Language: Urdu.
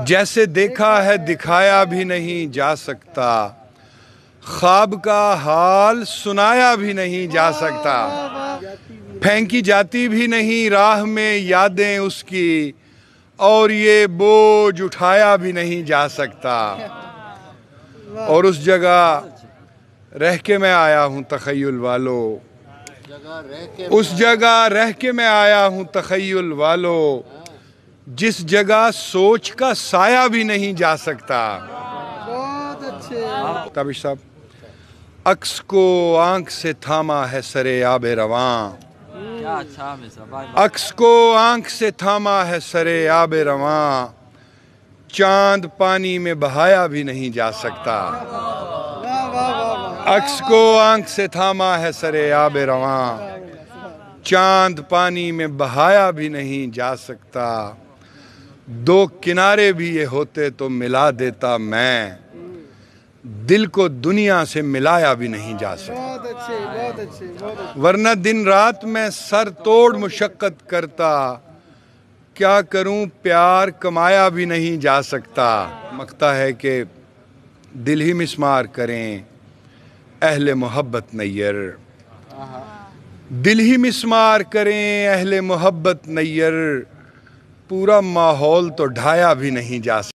جیسے دیکھا ہے دکھایا بھی نہیں جا سکتا، خواب کا حال سنایا بھی نہیں جا سکتا، پھینکی جاتی بھی نہیں راہ میں یادیں اس کی، اور یہ بوجھ اٹھایا بھی نہیں جا سکتا۔ اور اس جگہ رہ کے میں آیا ہوں تخیل والو، اس جگہ رہ کے میں آیا ہوں تخیل والو، جس جگہ سوچ کا سایہ بھی نہیں جا سکتا۔ بہت اچھے تابش صاحب، عکس کو آنکھ سے تھاما ہے سر آب رواں، عکس کو آنکھ سے تھاما ہے سر آب رواں، چاند پانی میں بہایا بھی نہیں جا سکتا۔ عکس کو آنکھ سے تھاما ہے سر آب رواں، چاند پانی میں بہایا بھی نہیں جا سکتا، دو کنارے بھی یہ ہوتے تو ملا دیتا میں، دل کو دنیا سے ملایا بھی نہیں جا سکتا۔ بہت اچھے بہت اچھے بہت اچھے۔ ورنہ دن رات میں سر توڑ مشقت کرتا، کیا کروں پیار کمایا بھی نہیں جا سکتا۔ مقتا ہے کہ دل ہی مسمار کریں اہل محبت نیر، دل ہی مسمار کریں اہل محبت نیر، پورا ماحول تو ڈھایا بھی نہیں جا سکتا۔